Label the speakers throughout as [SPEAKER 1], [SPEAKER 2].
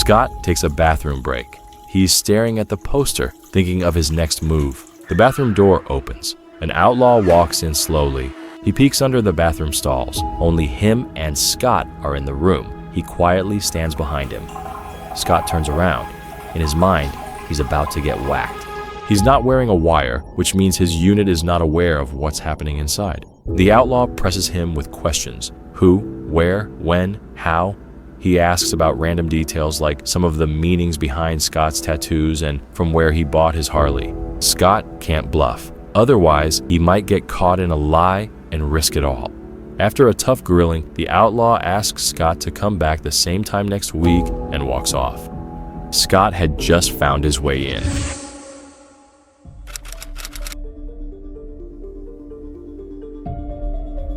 [SPEAKER 1] Scott takes a bathroom break. He's staring at the poster, thinking of his next move. The bathroom door opens. An outlaw walks in slowly. He peeks under the bathroom stalls. Only him and Scott are in the room. He quietly stands behind him. Scott turns around. In his mind, he's about to get whacked. He's not wearing a wire, which means his unit is not aware of what's happening inside. The outlaw presses him with questions. Who, where, when, how? He asks about random details like some of the meanings behind Scott's tattoos and from where he bought his Harley. Scott can't bluff. Otherwise, he might get caught in a lie and risk it all. After a tough grilling, the outlaw asks Scott to come back the same time next week and walks off. Scott had just found his way in.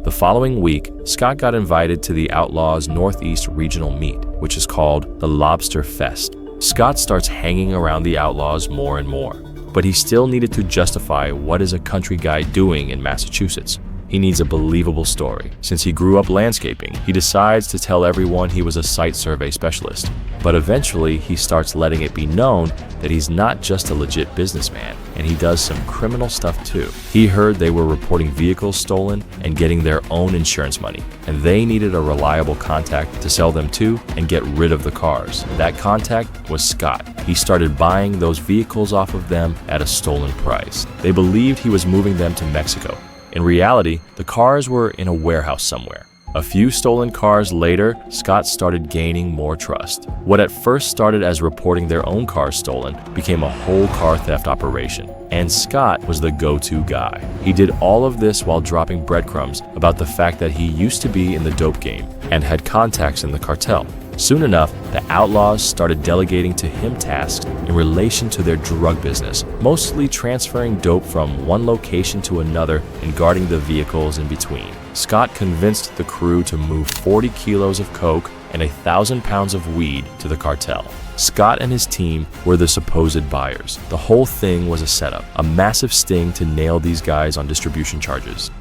[SPEAKER 1] The following week, Scott got invited to the Outlaw's Northeast Regional Meet, which is called the Lobster Fest. Scott starts hanging around the Outlaws more and more, but he still needed to justify what is a country guy doing in Massachusetts. He needs a believable story. Since he grew up landscaping, he decides to tell everyone he was a site survey specialist. But eventually, he starts letting it be known that he's not just a legit businessman, and he does some criminal stuff too. He heard they were reporting vehicles stolen and getting their own insurance money, and they needed a reliable contact to sell them to and get rid of the cars. That contact was Scott. He started buying those vehicles off of them at a stolen price. They believed he was moving them to Mexico. In reality, the cars were in a warehouse somewhere. A few stolen cars later, Scott started gaining more trust. What at first started as reporting their own cars stolen became a whole car theft operation, and Scott was the go-to guy. He did all of this while dropping breadcrumbs about the fact that he used to be in the dope game and had contacts in the cartel. Soon enough, the Outlaws started delegating to him tasks in relation to their drug business, mostly transferring dope from one location to another and guarding the vehicles in between. Scott convinced the crew to move 40 kilos of coke and 1,000 pounds of weed to the cartel. Scott and his team were the supposed buyers. The whole thing was a setup, a massive sting to nail these guys on distribution charges.